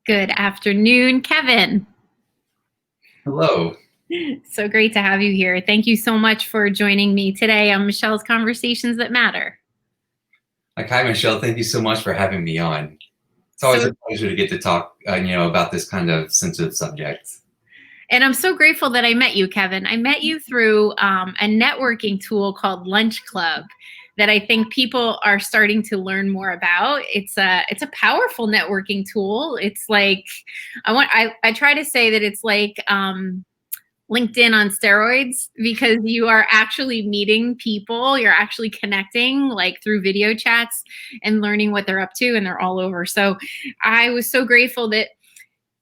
Good afternoon, Kevin. Hello. So great to have you here. Thank you so much for joining me today on Michelle's Conversations That Matter. Hi, Michelle. Thank you so much for having me on. It's always So, a pleasure to get to talk, about this kind of sensitive subject. and I'm so grateful that I met you, Kevin. I met you through a networking tool called Lunch Club that I think people are starting to learn more about. It's a powerful networking tool. It's like I try to say that it's like LinkedIn on steroids, because you are actually meeting people, you're actually connecting like through video chats and learning what they're up to, and they're all over. So I was so grateful that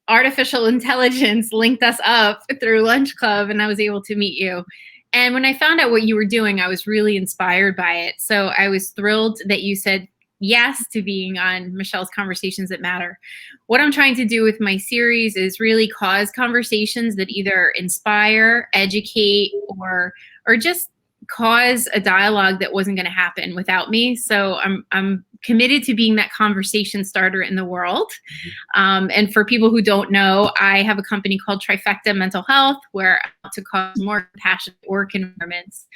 artificial intelligence linked us up through Lunch Club and I was able to meet you. And when I found out what you were doing, I was really inspired by it. So I was thrilled that you said yes to being on Michelle's Conversations That Matter. What I'm trying to do with my series is really cause conversations that either inspire, educate, or just cause a dialogue that wasn't going to happen without me. So I'm committed to being that conversation starter in the world. And for people who don't know, I have a company called Trifecta Mental Health, where I want to cause more compassionate work environments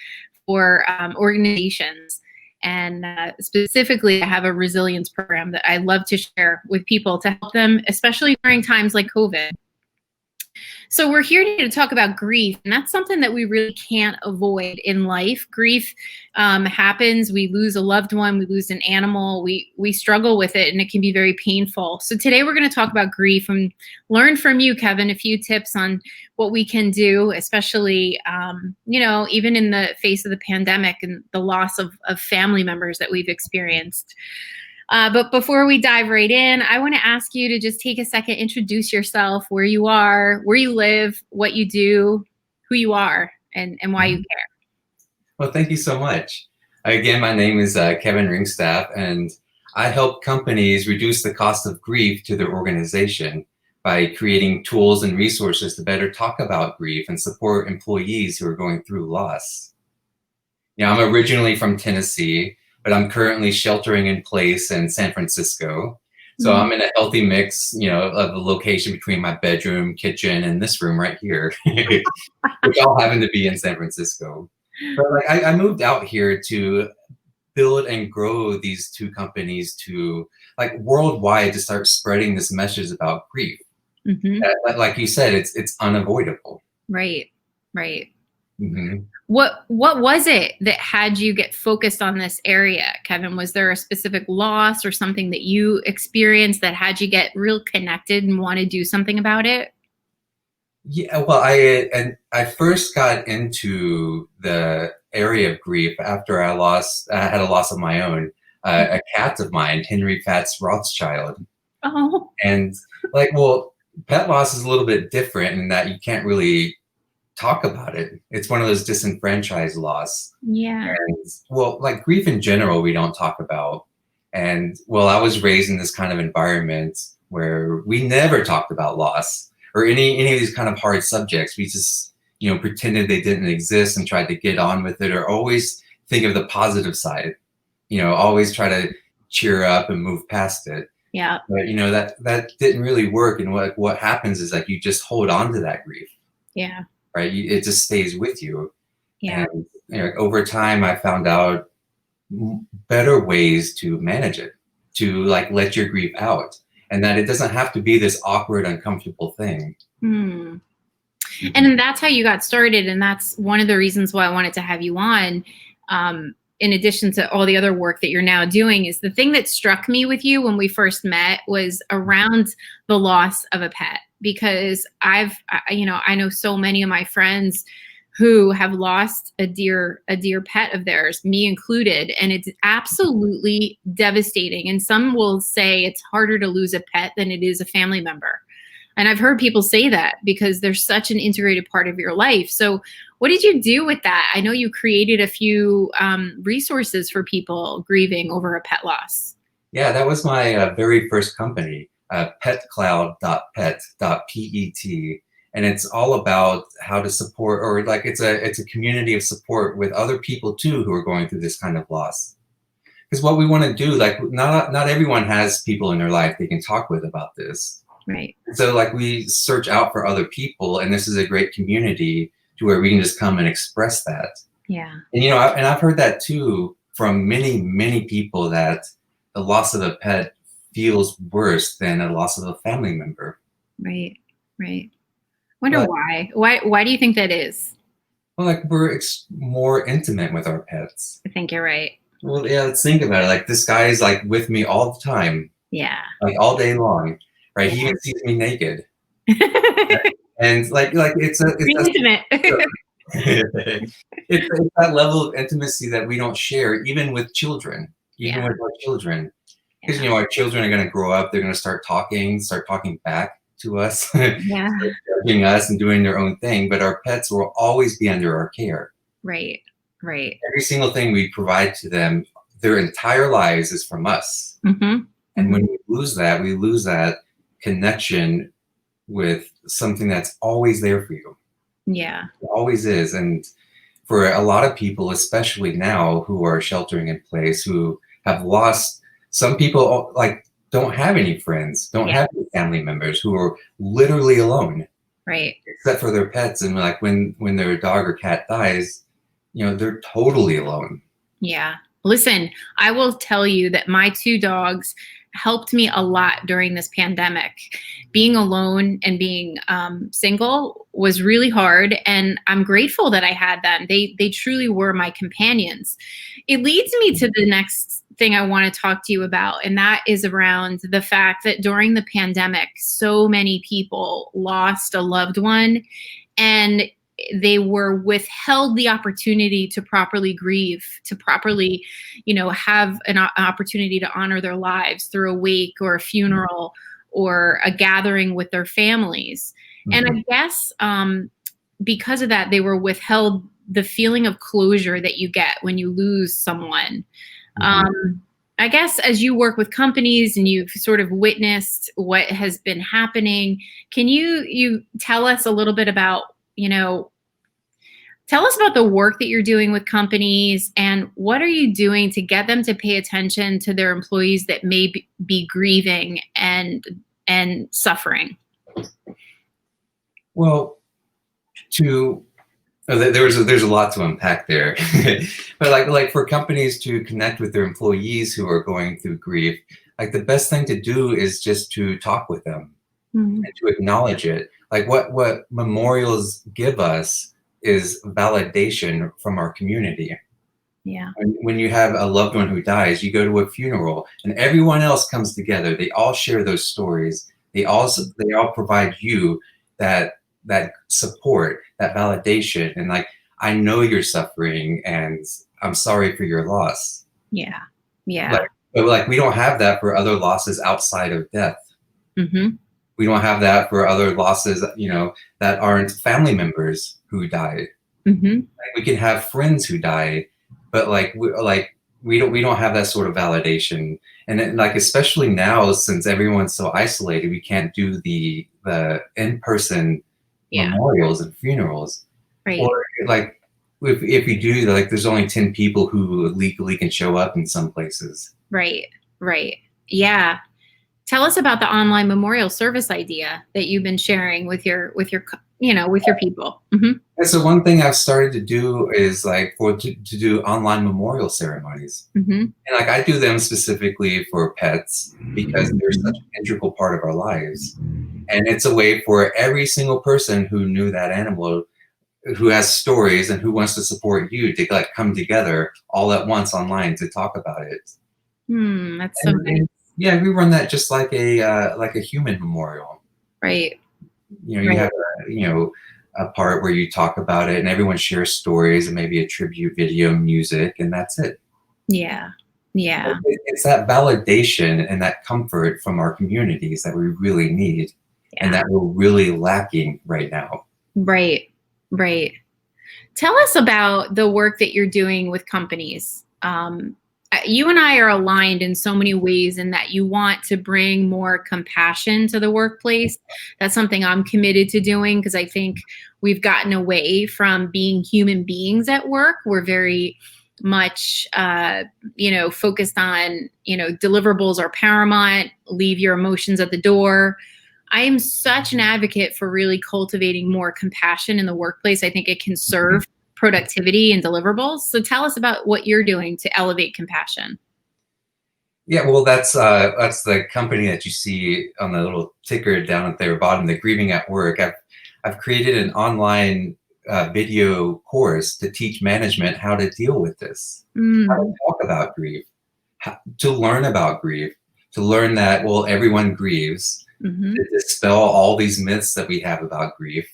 for organizations. And specifically, I have a resilience program that I love to share with people to help them, especially during times like COVID. So we're here today to talk about grief, and that's something that we really can't avoid in life. Grief happens. We lose a loved one, we lose an animal, we struggle with it, and it can be very painful. So today we're going to talk about grief and learn from you, Kevin, a few tips on what we can do, especially, even in the face of the pandemic and the loss of family members that we've experienced. But before we dive right in, I want to ask you to just take a second, introduce yourself, where you are, where you live, what you do, who you are, and why you care. Well, thank you so much. Again, my name is Kevin Ringstaff, and I help companies reduce the cost of grief to their organization by creating tools and resources to better talk about grief and support employees who are going through loss. I'm originally from Tennessee, but I'm currently sheltering in place in San Francisco. So I'm in a healthy mix, of a location between my bedroom, kitchen, and this room right here, which all happen to be in San Francisco. But I moved out here to build and grow these two companies to worldwide, to start spreading this message about grief. Like you said, it's unavoidable. Right. Mm-hmm. What was it that had you get focused on this area, Kevin? Was there a specific loss or something that you experienced that had you get real connected and want to do something about it? Yeah, well, I first got into the area of grief after I had a loss of my own, a cat of mine, Henry Fats Rothschild. Oh. And pet loss is a little bit different in that you can't really talk about it. It's one of those disenfranchised loss. Yeah. And grief in general, we don't talk about. And I was raised in this kind of environment where we never talked about loss or any of these kind of hard subjects. We just, pretended they didn't exist and tried to get on with it, or always think of the positive side, always try to cheer up and move past it. Yeah. But, that didn't really work. And what happens is you just hold on to that grief. Yeah. Right? It just stays with you. Yeah. And over time, I found out better ways to manage it, to let your grief out, and that it doesn't have to be this awkward, uncomfortable thing. And that's how you got started. And that's one of the reasons why I wanted to have you on. In addition to all the other work that you're now doing, is the thing that struck me with you when we first met was around the loss of a pet, because I know so many of my friends who have lost a dear pet of theirs, me included, and it's absolutely devastating. And some will say it's harder to lose a pet than it is a family member. And I've heard people say that because they're such an integrated part of your life. So what did you do with that? I know you created a few resources for people grieving over a pet loss. Yeah, that was my very first company, petcloud.pet.pet. And it's all about how to support, or it's a community of support with other people too who are going through this kind of loss. Because what we want to do, not everyone has people in their life they can talk with about this. Right. So like we search out for other people, and this is a great community to where we can just come and express that. Yeah. And you know, and I've heard that too from many, many people, that the loss of a pet feels worse than a loss of a family member. Right. Right. Wonder But why. Why do you think that is? well, like we're more intimate with our pets. I think you're right. Well, yeah, let's think about it. Like this guy is like with me all the time, Yeah. like all day long, right? Yeah. He even sees me naked, and like Pretty intimate. it's that level of intimacy that we don't share, even with children, even Yeah. with our children, because Yeah. you know our children are going to grow up, they're going to start talking back to us, start Yeah. judging us and doing their own thing. But our pets will always be under our care. Right. Right. Every single thing we provide to them, their entire lives is from us. Mm-hmm. And when we lose that connection with something that's always there for you. Yeah. It always is. And for a lot of people, especially now who are sheltering in place, who have lost, some people like don't have any friends, don't have any family members, who are literally alone. Right. Except for their pets. And like when their dog or cat dies, you know, they're totally alone. Yeah. Listen, I will tell you that my 2 dogs helped me a lot during this pandemic. Being alone and being single was really hard, and I'm grateful that I had them. They truly were my companions. It leads me to the next thing I want to talk to you about, and that is around the fact that during the pandemic, so many people lost a loved one, and they were withheld the opportunity to properly grieve, to properly, have an opportunity to honor their lives through a wake or a funeral or a gathering with their families. And I guess because of that, they were withheld the feeling of closure that you get when you lose someone. I guess as you work with companies and you've sort of witnessed what has been happening, can you tell us a little bit about, tell us about the work that you're doing with companies, and what are you doing to get them to pay attention to their employees that may be grieving and suffering? Well, there's a lot to unpack there, but like for companies to connect with their employees who are going through grief, like the best thing to do is just to talk with them and to acknowledge it. Like what memorials give us is validation from our community. Yeah. When you have a loved one who dies, you go to a funeral and everyone else comes together. They all share those stories. They all provide you that support, that validation, and like, I know you're suffering and I'm sorry for your loss. Yeah. Yeah. But we don't have that for other losses outside of death. We don't have that for other losses, that aren't family members who died. Like, we can have friends who die, but we don't have that sort of validation. And then, like, especially now, since everyone's so isolated, we can't do the in-person memorials and funerals. Right. Or like if we do, like, there's only 10 people who legally can show up in some places. Right. Right. Yeah. Tell us about the online memorial service idea that you've been sharing with your people. And so one thing I've started to do is to do online memorial ceremonies. And like, I do them specifically for pets because they're such an integral part of our lives. And it's a way for every single person who knew that animal, who has stories and who wants to support you, to like come together all at once online to talk about it. That's so nice. Yeah, we run that just like a human memorial. Right. You have a part where you talk about it and everyone shares stories and maybe a tribute video, music, and that's it. Yeah. Yeah. It's that validation and that comfort from our communities that we really need, and that we're really lacking right now. Right. Right. Tell us about the work that you're doing with companies. You and I are aligned in so many ways in that you want to bring more compassion to the workplace. That's something I'm committed to doing, because I think we've gotten away from being human beings at work. We're very much, focused on, deliverables are paramount, leave your emotions at the door. I am such an advocate for really cultivating more compassion in the workplace. I think it can serve productivity and deliverables. So tell us about what you're doing to elevate compassion. Yeah, well, that's the company that you see on the little ticker down at their bottom, the Grieving at Work. I've created an online video course to teach management how to deal with this, how to Mm, talk about grief, to learn about grief, to learn that, well, everyone grieves, hmm to dispel all these myths that we have about grief,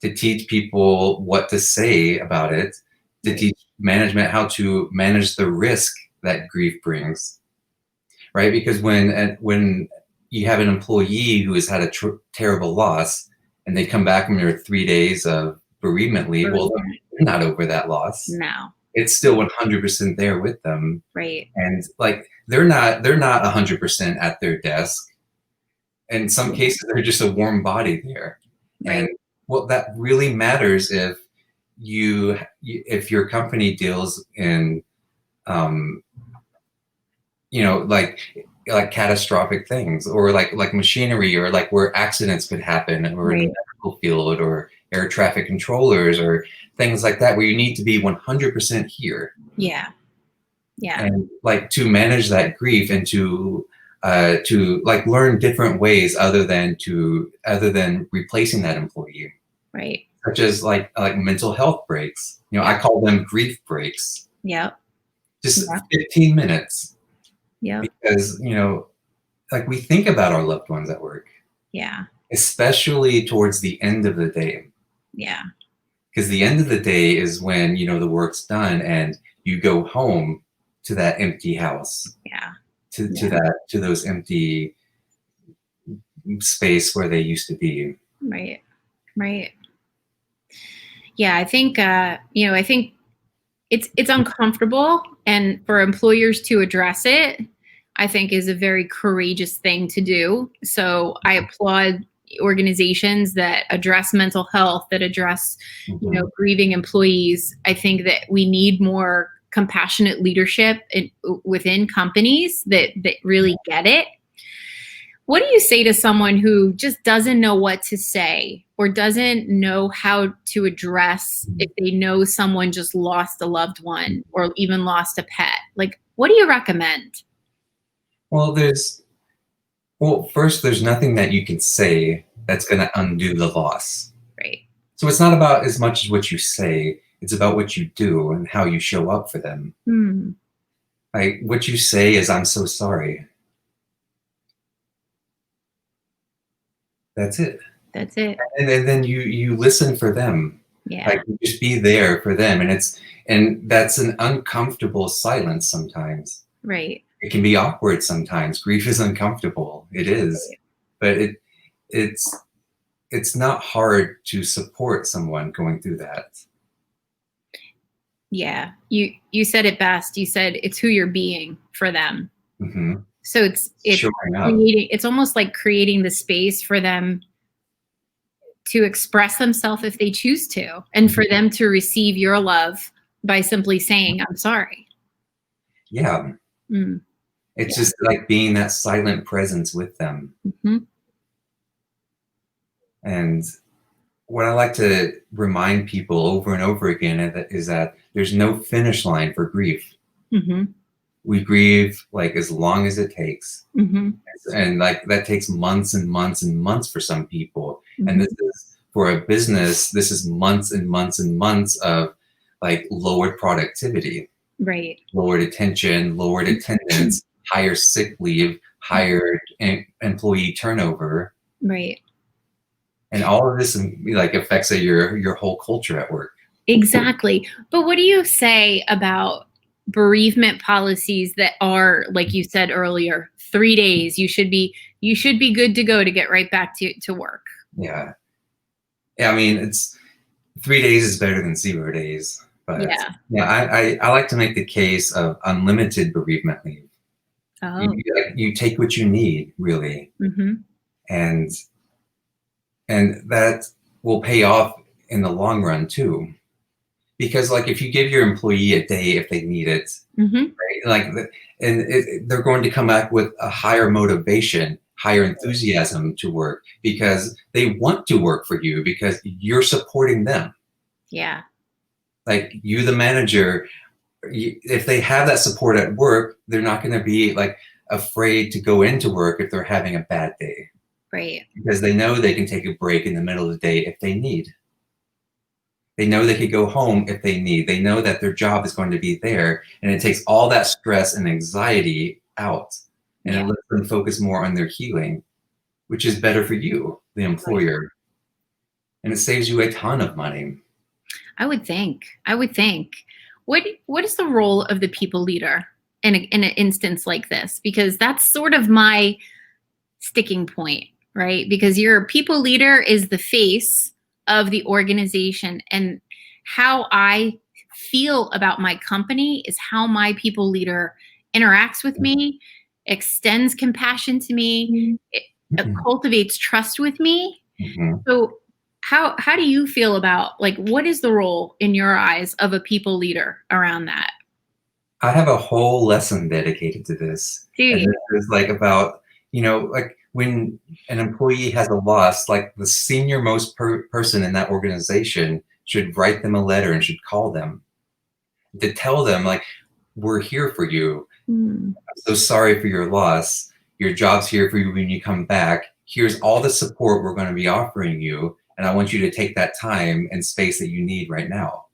to teach people what to say about it, to Right. teach management how to manage the risk that grief brings, right? Because when you have an employee who has had a terrible loss and they come back from their 3 days of bereavement leave, well, Brilliant. they're not over that loss. No. It's still 100% there with them, Right. and like they're not 100% at their desk. In some Yeah. cases, they're just a warm body there, and Right. what that really matters if your company deals in um, like catastrophic things, or like machinery, or like where accidents could happen, or in the Right. medical field, or air traffic controllers, or things like that, where you need to be 100% here, Yeah. Yeah. and like to manage that grief, and to like learn different ways other than replacing that employee, Right. such as like mental health breaks. I call them grief breaks, Yep. just Yeah. 15 minutes, Yep. because like we think about our loved ones at work, Yeah. especially towards the end of the day, Yeah. because the end of the day is when the work's done and you go home to that empty house, Yeah. Yeah. to those empty space where they used to be. Right. Right. Yeah. I think it's uncomfortable, and for employers to address it, I think is a very courageous thing to do. So I applaud organizations that address mental health, that address, Mhm. grieving employees. I think that we need more compassionate leadership within companies that really get it. What do you say to someone who just doesn't know what to say, or doesn't know how to address if they know someone just lost a loved one or even lost a pet? Like, what do you recommend? Well, first, there's nothing that you can say that's going to undo the loss. Right. So it's not about as much as what you say, it's about what you do and how you show up for them. Hmm. Like, what you say is, "I'm so sorry." That's it. That's it. And then you listen for them. Yeah. Like, you just be there for them, and that's an uncomfortable silence sometimes. Right. It can be awkward sometimes. Grief is uncomfortable. It is. But it's it's not hard to support someone going through that. Yeah. You said it best. You said it's who you're being for them. Hmm. So it's Showing up. creating, it's almost like creating the space for them to express themselves if they choose to, and for them to receive your love by simply saying, I'm sorry. Yeah. Mm, It's yeah. just like being that silent presence with them. hmm And what I like to remind people over and over again is that there's no finish line for grief. hmm We grieve like as long as it takes. hmm And like that takes months and months and months for some people. And hmm this is for a business, this is months and months and months of like lowered productivity, Right. lowered attention, lowered attendance, higher sick leave, higher employee turnover. Right. And all of this like affects your whole culture at work. Exactly. But what do you say about bereavement policies that are, like you said earlier, 3 days? You should be good to go to get right back to work. Yeah. Yeah, I mean, it's 3 days is better than 0 days. But Yeah. yeah, I like to make the case of unlimited bereavement leave. Oh. You take what you need, really, hmm and that will pay off in the long run too. Because like if you give your employee a day if they need it, hmm right? Like, they're going to come back with a higher motivation, higher enthusiasm to work because they want to work for you because you're supporting them. Yeah. Like you, the manager, if they have that support at work, they're not going to be like afraid to go into work if they're having a bad day. Right. Because they know they can take a break in the middle of the day if they need. They know they could go home if they need. They know that their job is going to be there, and it takes all that stress and anxiety out, and it lets them focus more on their healing, which is better for you, the employer, and it saves you a ton of money. I would think. What is the role of the people leader in an instance like this? Because that's sort of my sticking point, right? Because your people leader is the face of the organization, and how I feel about my company is how my people leader interacts with me, extends compassion to me, it cultivates trust with me. Mm-hmm. So how do you feel about, like, what is the role in your eyes of a people leader around that? I have a whole lesson dedicated to this. Do And you? this is like about, like when an employee has a loss, like the senior most person in that organization should write them a letter and should call them to tell them, like, we're here for you. I'm so sorry for your loss. Your job's here for you when you come back. Here's all the support we're going to be offering you. And I want you to take that time and space that you need right now.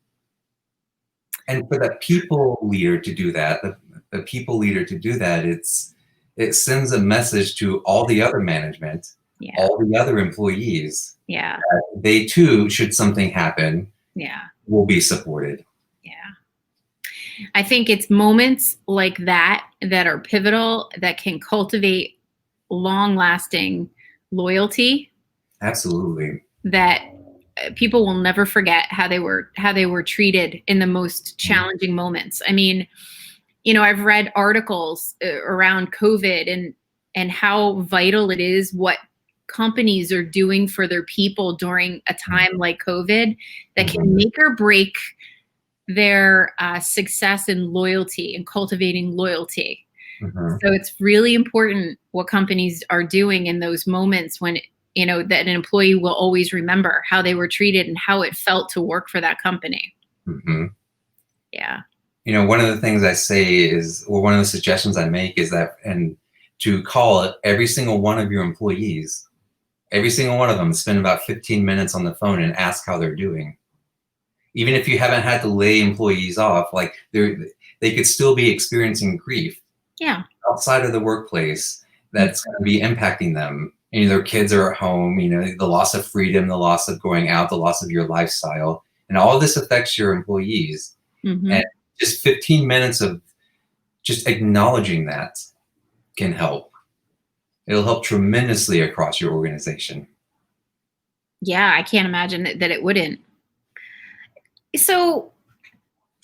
And for the people leader to do that, the people leader to do that, it sends a message to all the other management, all the other employees. Yeah. They too, should something happen, will be supported. Yeah. I think it's moments like that that are pivotal, that can cultivate long-lasting loyalty. Absolutely. That people will never forget how they were treated in the most challenging moments. I mean, I've read articles around COVID and how vital it is what companies are doing for their people during a time like COVID that can make or break their success and loyalty and cultivating loyalty. So it's really important what companies are doing in those moments when, that an employee will always remember how they were treated and how it felt to work for that company. Yeah. One of the things I say is, or one of the suggestions I make is that, and to call every single one of your employees, every single one of them, spend about 15 minutes on the phone and ask how they're doing. Even if you haven't had to lay employees off, like they could still be experiencing grief outside of the workplace that's going to be impacting them. Their kids are at home, the loss of freedom, the loss of going out, the loss of your lifestyle, and all of this affects your employees. And just 15 minutes of just acknowledging that can help. It'll help tremendously across your organization. Yeah, I can't imagine that it wouldn't. So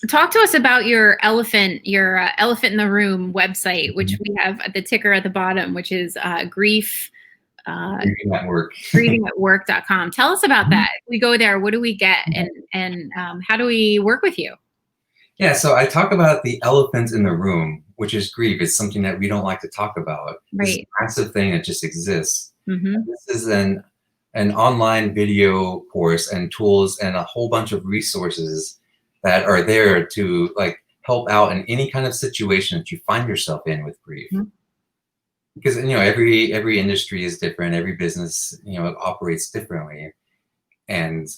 talk to us about your elephant in the room website, which we have at the ticker at the bottom, which is grief. griefinghatwork.com. Tell us about that. If we go there, what do we get, and how do we work with you? Yeah, so I talk about the elephant in the room, which is grief. It's something that we don't like to talk about. Right. This massive thing that just exists. This is an online video course and tools and a whole bunch of resources that are there to help out in any kind of situation that you find yourself in with grief. Because every industry is different, every business it operates differently, and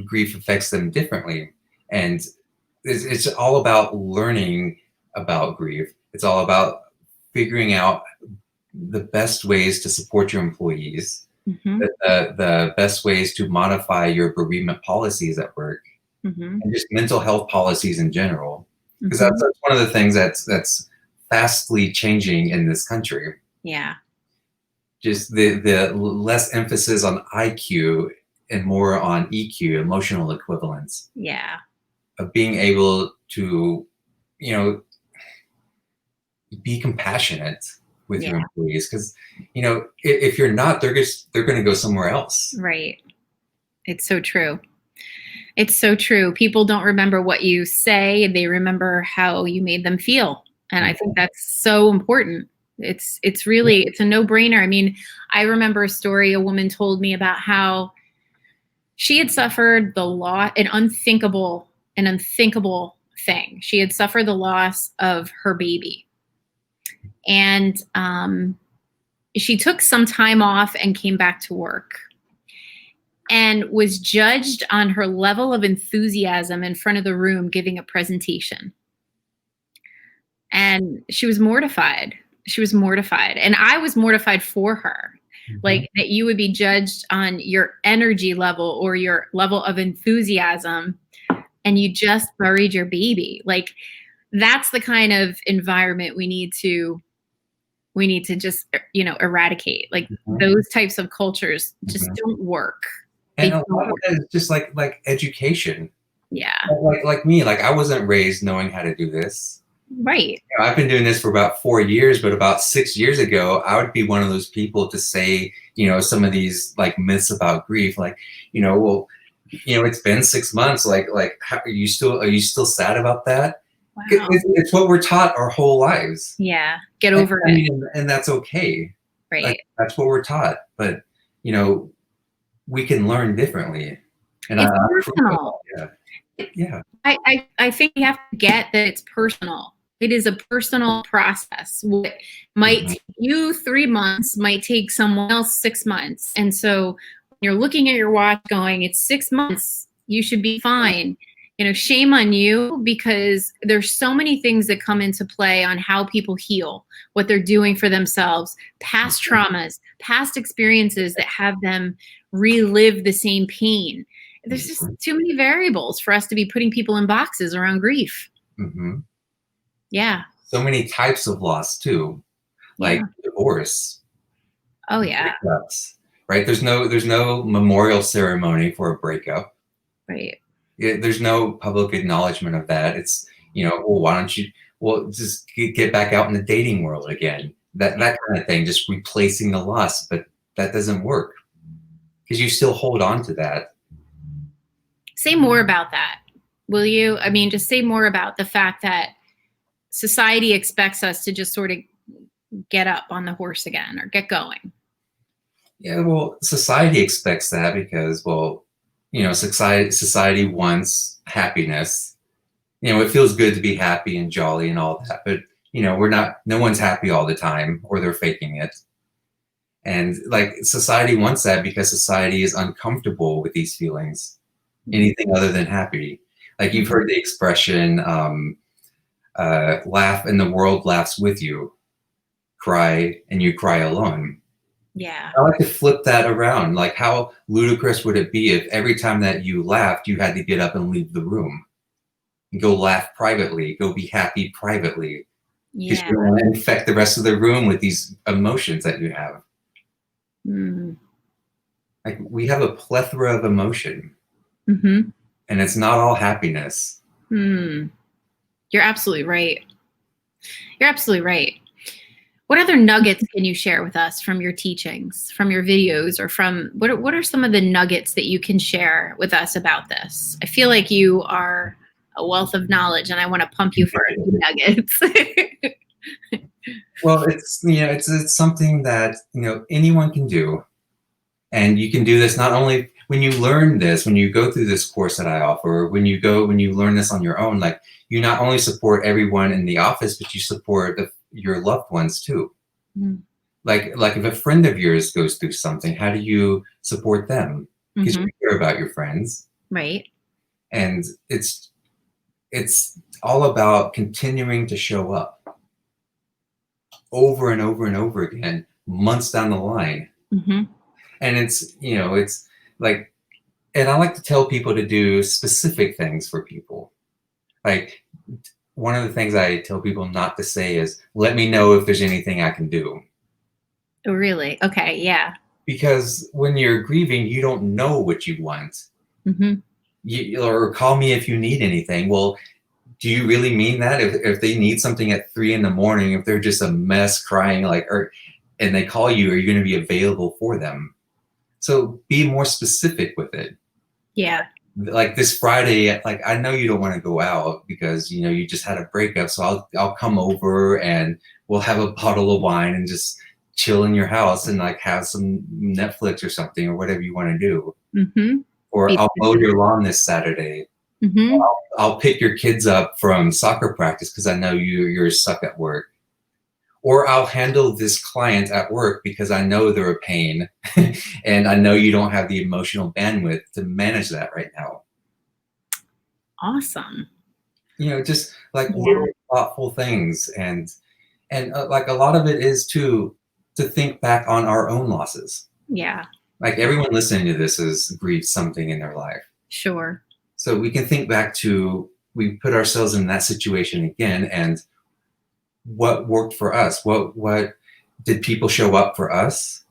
grief affects them differently. And it's all about learning about grief. It's all about figuring out the best ways to support your employees, the best ways to modify your bereavement policies at work, and just mental health policies in general. Because that's one of the things that's fastly changing in this country. Yeah. Just the less emphasis on IQ and more on EQ, emotional equivalence. Yeah. Of being able to, be compassionate with your employees, because if you're not, they're going to go somewhere else. Right. It's so true. It's so true. People don't remember what you say; they remember how you made them feel, and I think that's so important. It's really, it's a no-brainer. I mean, I remember a story a woman told me about how she had suffered the loss, an unthinkable thing. She had suffered the loss of her baby. And she took some time off and came back to work and was judged on her level of enthusiasm in front of the room giving a presentation. And she was mortified. She was mortified. And I was mortified for her. Like that you would be judged on your energy level or your level of enthusiasm, and you just buried your baby. Like that's the kind of environment we need to just, eradicate. Like those types of cultures just don't work. And a lot of that is just like education. Yeah. Like me, like I wasn't raised knowing how to do this. Right. I've been doing this for about 4 years, but about 6 years ago, I would be one of those people to say, some of these like myths about grief, like, well, it's been 6 months. Like, how, are you still sad about that? Wow. It's what we're taught our whole lives. Yeah. Get over it. And that's okay. Right. Like, that's what we're taught. But, we can learn differently. And it's personal. Yeah. I think you have to get that it's personal. It is a personal process. What might take you 3 months might take someone else 6 months. And so when you're looking at your watch going, it's 6 months, you should be fine. Shame on you, because there's so many things that come into play on how people heal, what they're doing for themselves, past traumas, past experiences that have them relive the same pain. There's just too many variables for us to be putting people in boxes around grief. Yeah. So many types of loss too, like divorce. Oh yeah. Breakups, right? There's no memorial ceremony for a breakup. Right. There's no public acknowledgement of that. It's, well, why don't you, just get back out in the dating world again. That kind of thing, just replacing the loss, but that doesn't work because you still hold on to that. Say more about that, will you? I mean, just say more about the fact that society expects us to just sort of get up on the horse again or get going. Yeah, well, society expects that because, society wants happiness. It feels good to be happy and jolly and all that, but no one's happy all the time, or they're faking it. And like society wants that because society is uncomfortable with these feelings, anything other than happy. Like you've heard the expression, laugh and the world laughs with you, cry and you cry alone. Yeah. I like to flip that around. Like how ludicrous would it be if every time that you laughed, you had to get up and leave the room and go laugh privately, go be happy privately. Because you don't want to infect the rest of the room with these emotions that you have. Like we have a plethora of emotion, and it's not all happiness. You're absolutely right. You're absolutely right. What other nuggets can you share with us from your teachings, from your videos, or from what are some of the nuggets that you can share with us about this? I feel like you are a wealth of knowledge, and I want to pump you for nuggets. Well, it's something that anyone can do, and you can do this not only when you learn this, when you go through this course that I offer, when you learn this on your own. Like you not only support everyone in the office, but you support your loved ones too. Like if a friend of yours goes through something, how do you support them? Because you care about your friends, right? And it's all about continuing to show up over and over and over again, months down the line. And it's like, and I like to tell people to do specific things for people. Like one of the things I tell people not to say is, let me know if there's anything I can do. Oh, really? Okay. Yeah. Because when you're grieving, you don't know what you want. Or call me if you need anything. Well, do you really mean that? If they need something at 3 a.m, if they're just a mess crying, and they call you, are you going to be available for them? So be more specific with it. Yeah. like this Friday, like I know you don't want to go out because you just had a breakup, so I'll come over and we'll have a bottle of wine and just chill in your house and like have some Netflix or something or whatever you want to do. Mm-hmm. Or Be I'll mow specific. your lawn this Saturday. Mm-hmm. I'll pick your kids up from soccer practice because I know you're stuck at work. Or I'll handle this client at work because I know they're a pain and I know you don't have the emotional bandwidth to manage that right now. Awesome. Just like Yeah. little thoughtful things. And like a lot of it is to think back on our own losses. Yeah. Like everyone listening to this has grieved something in their life. Sure. So we can think back to, we put ourselves in that situation again, and what worked for us? What did people show up for us?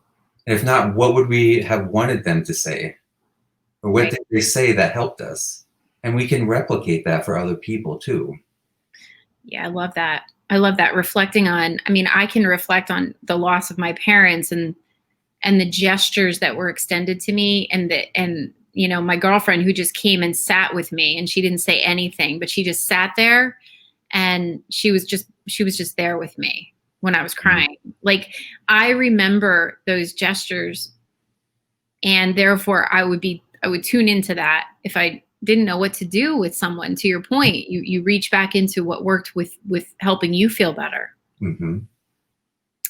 And if not, what would we have wanted them to say? Or what Right. did they say that helped us? And we can replicate that for other people too. Yeah, I love that. I love that. Reflecting on, I mean, I can reflect on the loss of my parents and the gestures that were extended to me, and my girlfriend who just came and sat with me, and she didn't say anything, but she just sat there, and she was just there with me when I was crying. Like, I remember those gestures, and therefore I would tune into that if I didn't know what to do with someone. To your point, you reach back into what worked with helping you feel better. Mm-hmm.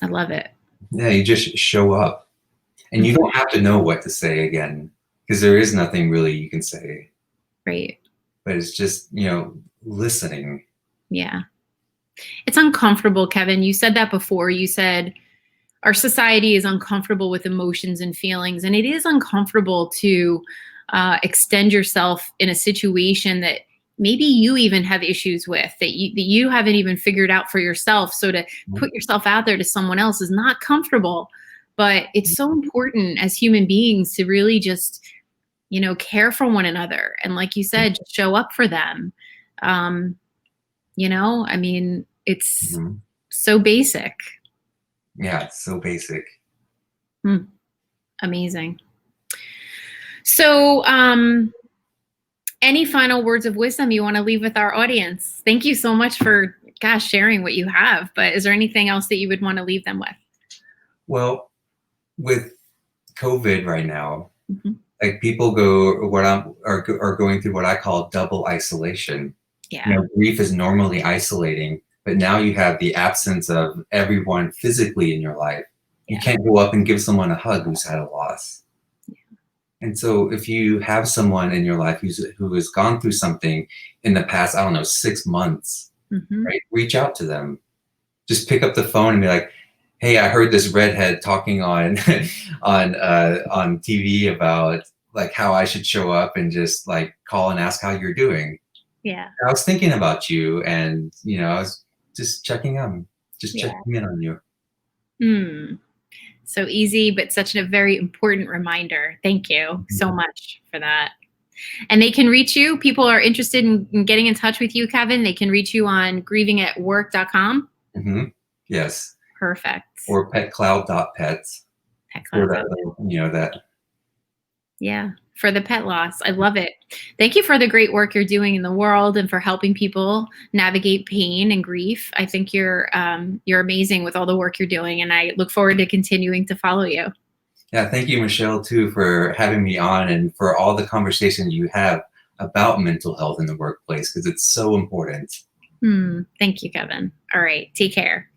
I love it. Yeah, you just show up. And you don't have to know what to say again, because there is nothing really you can say. Right. But it's just, listening. Yeah. It's uncomfortable, Kevin. You said that before. You said our society is uncomfortable with emotions and feelings, and it is uncomfortable to extend yourself in a situation that maybe you even have issues with, that you haven't even figured out for yourself. So to put yourself out there to someone else is not comfortable, but it's so important as human beings to really just, care for one another. And like you said, just show up for them. I mean, it's Mm-hmm. so basic. Yeah, it's so basic. Amazing. So, any final words of wisdom you want to leave with our audience? Thank you so much for, sharing what you have. But is there anything else that you would want to leave them with? Well, with COVID right now, Mm-hmm. like people are going through what I call double isolation. Yeah. Grief is normally isolating, but now you have the absence of everyone physically in your life. You can't go up and give someone a hug who's had a loss. And so if you have someone in your life who has gone through something in the past, I don't know, 6 months, Mm-hmm. right? Reach out to them. Just pick up the phone and be like, hey, I heard this redhead talking on on TV about like how I should show up, and just like call and ask how you're doing. Yeah. I was thinking about you, and I was just checking in on you. So easy, but such a very important reminder. Thank you so much for that. And they can reach you. People are interested in getting in touch with you, Kevin. They can reach you on grievingatwork.com. Mm-hmm. Yes. Perfect. Or petcloud.pets. Petcloud. That. Yeah, for the pet loss. I love it. Thank you for the great work you're doing in the world and for helping people navigate pain and grief. I think you're amazing with all the work you're doing, and I look forward to continuing to follow you. Yeah, thank you, Michelle, too, for having me on, and for all the conversation you have about mental health in the workplace, because it's so important. Thank you, Kevin. All right, take care.